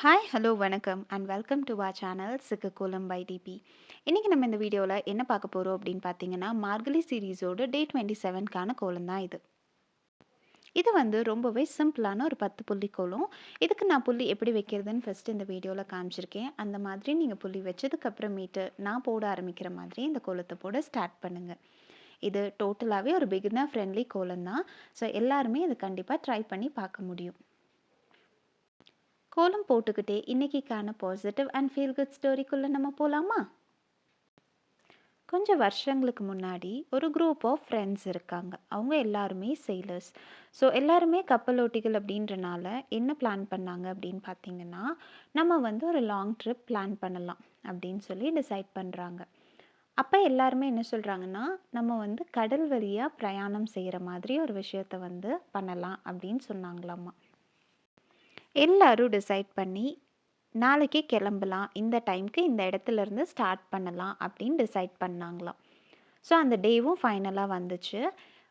Hi hello வணக்கம் and welcome to our channel சிக்கு கோலம் பை டிபி. இன்றைக்கி நம்ம இந்த வீடியோவில் என்ன பார்க்க போகிறோம் அப்படின்னு பார்த்தீங்கன்னா, மார்கழி சீரீஸோட டே 27க்கான கோலம் தான் இது. இது வந்து ரொம்பவே சிம்பிளான ஒரு 10 புள்ளி கோலம். இதுக்கு நான் புள்ளி எப்படி வைக்கிறதுன்னு ஃபஸ்ட்டு இந்த வீடியோவில் காமிச்சிருக்கேன். அந்த மாதிரி நீங்கள் புள்ளி வச்சதுக்கப்புறமேட்டு நான் போட ஆரம்பிக்கிற மாதிரி இந்த கோலத்தை போட ஸ்டார்ட் பண்ணுங்கள். இது டோட்டலாகவே ஒரு பிகினர் ஃப்ரெண்ட்லி கோலம் தான். ஸோ எல்லாருமே இதை கண்டிப்பாக ட்ரை பண்ணி பார்க்க முடியும். கோலம் போட்டுக்கிட்டே இன்னைக்கான பாசிட்டிவ் அண்ட் ஃபீல் குட் ஸ்டோரிக்குள்ளே நம்ம போகலாமா? கொஞ்சம் வருஷங்களுக்கு முன்னாடி ஒரு குரூப் ஆஃப் ஃப்ரெண்ட்ஸ் இருக்காங்க. அவங்க எல்லாருமே செயிலர்ஸ். ஸோ எல்லாருமே கப்பலோட்டிகள் அப்படின்றனால என்ன பிளான் பண்ணாங்க அப்படின்னு பார்த்தீங்கன்னா, நம்ம வந்து ஒரு லாங் ட்ரிப் பிளான் பண்ணலாம் அப்படின்னு சொல்லி டிசைட் பண்ணுறாங்க. அப்போ எல்லாருமே என்ன சொல்கிறாங்கன்னா, நம்ம வந்து கடல் வழியாக பிரயாணம் செய்கிற மாதிரி ஒரு விஷயத்த வந்து பண்ணலாம் அப்படின்னு சொன்னாங்களாம்மா. எல்லாரும் டிசைட் பண்ணி நாளைக்கே கிளம்பலாம், இந்த டைம்க்கு இந்த இடத்துலேருந்து ஸ்டார்ட் பண்ணலாம் அப்படின்னு டிசைட் பண்ணாங்களாம். ஸோ அந்த டேவும் ஃபைனலாக வந்துச்சு.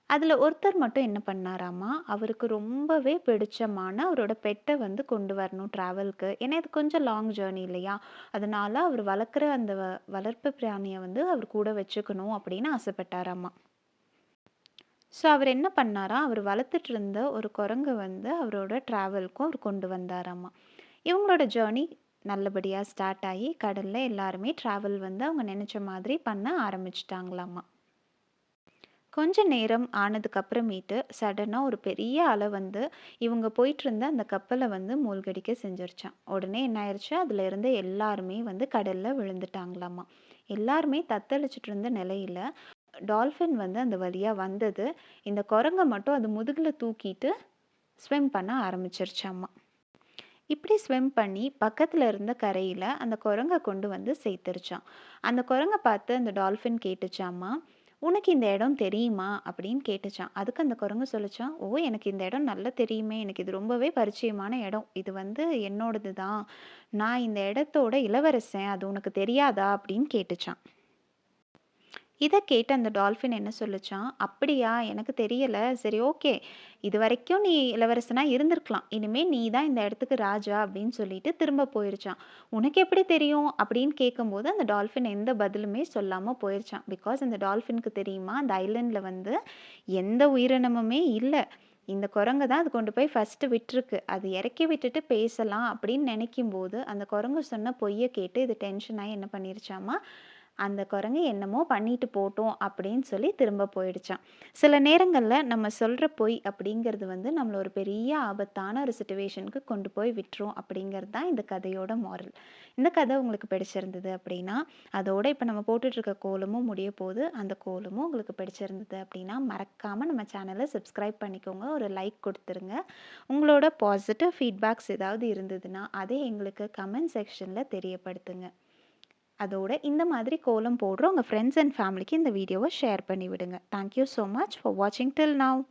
அதில் ஒருத்தர் மட்டும் என்ன பண்ணாராமா, அவருக்கு ரொம்பவே பிடிச்சமான அவரோட பெட்டை வந்து கொண்டு வரணும் ட்ராவலுக்கு. ஏன்னா இது கொஞ்சம் லாங் ஜேர்னி இல்லையா, அதனால அவர் வளர்க்குற அந்த வளர்ப்பு பிராணியை வந்து அவர் கூட வச்சுக்கணும் அப்படின்னு ஆசைப்பட்டாராமா. ஸோ அவர் என்ன பண்ணாரா, அவர் வளர்த்துட்டு இருந்த ஒரு குரங்கை வந்து அவரோட ட்ராவலுக்கும் அவர் கொண்டு வந்தாராமா. இவங்களோட ஜேர்னி நல்லபடியாக ஸ்டார்ட் ஆகி கடலில் எல்லாருமே ட்ராவல் வந்து அவங்க நினச்ச மாதிரி பண்ண ஆரம்பிச்சிட்டாங்களாமா. கொஞ்ச நேரம் ஆனதுக்கப்புறமேட்டு சடனாக ஒரு பெரிய அலை வந்து இவங்க போயிட்டு இருந்த அந்த கப்பலை வந்து மூழ்கடிக்க செஞ்சிருச்சான். உடனே என்ன ஆயிடுச்சு, அதில் இருந்த எல்லாருமே வந்து கடலில் விழுந்துட்டாங்களாமா. எல்லாருமே தத்தளிச்சிட்டு இருந்த நிலையில் டால்ஃபின் வந்து அந்த வழியாக வந்தது. இந்த குரங்கை மட்டும் அது முதுகில் தூக்கிட்டு ஸ்விம் பண்ண ஆரம்பிச்சிருச்சாம்மா. இப்படி ஸ்விம் பண்ணி பக்கத்தில் இருந்த கரையில் அந்த குரங்கை கொண்டு வந்து சேர்த்துருச்சான். அந்த குரங்கை பார்த்து அந்த டால்ஃபின் கேட்டுச்சாம்மா, உனக்கு இந்த இடம் தெரியுமா அப்படின்னு கேட்டுச்சான். அதுக்கு அந்த குரங்கு சொல்லிச்சான், ஓ எனக்கு இந்த இடம் நல்லா தெரியுமே, எனக்கு இது ரொம்பவே பரிச்சயமான இடம், இது வந்து என்னோடது தான், நான் இந்த இடத்தோட இளவரசன், அது உனக்கு தெரியாதா அப்படின்னு கேட்டுச்சான். இதை கேட்டு அந்த டால்ஃபின் என்ன சொல்லுச்சான், அப்படியா எனக்கு தெரியலை, சரி ஓகே, இது வரைக்கும் நீ இளவரசனாக இருந்திருக்கலாம், இனிமேல் நீ தான் இந்த இடத்துக்கு ராஜா அப்படின்னு சொல்லிட்டு திரும்ப போயிருச்சான். உனக்கு எப்படி தெரியும் அப்படின்னு கேட்கும்போது அந்த டால்ஃபின் எந்த பதிலுமே சொல்லாமல் போயிருச்சான். பிகாஸ் அந்த டால்ஃபினுக்கு தெரியுமா, அந்த ஐலண்டில் வந்து எந்த உயிரினமுமே இல்லை, இந்த குரங்கு தான் அது கொண்டு போய் ஃபஸ்ட்டு விட்டுருக்கு, அது இறக்கி விட்டுட்டு பேசலாம் அப்படின்னு நினைக்கும் போது அந்த குரங்கு சொன்ன பொய்யை கேட்டு இது டென்ஷன் ஆகி என்ன பண்ணிருச்சாமா, அந்த குரங்கு என்னமோ பண்ணிட்டு போட்டோம் அப்படின்னு சொல்லி திரும்ப போயிடுச்சான். சில நேரங்களில் நம்ம சொல்கிற பொய் அப்படிங்கிறது வந்து நம்மளை ஒரு பெரிய ஆபத்தான ஒரு சுச்சுவேஷனுக்கு கொண்டு போய் விட்டுரும் அப்படிங்கிறது தான் இந்த கதையோட மாரல். இந்த கதை உங்களுக்கு பிடிச்சிருந்தது அப்படின்னா, அதோட இப்போ நம்ம போட்டுட்ருக்க கோலமும் முடிய போது, அந்த கோலமும் உங்களுக்கு பிடிச்சிருந்தது அப்படின்னா மறக்காமல் நம்ம சேனலை சப்ஸ்கிரைப் பண்ணிக்கோங்க, ஒரு லைக் கொடுத்துருங்க. உங்களோட பாசிட்டிவ் ஃபீட்பேக்ஸ் ஏதாவது இருந்ததுன்னா அதை எங்களுக்கு கமெண்ட் செக்ஷனில் தெரியப்படுத்துங்க. அதோட இந்த மாதிரி கோலம் போடுற உங்கள் ஃப்ரெண்ட்ஸ் அண்ட் ஃபேமிலிக்கு இந்த வீடியோவை ஷேர் பண்ணி விடுங்க. தேங்க்யூ ஸோ மச் ஃபார் வாட்சிங் டில் நவ்.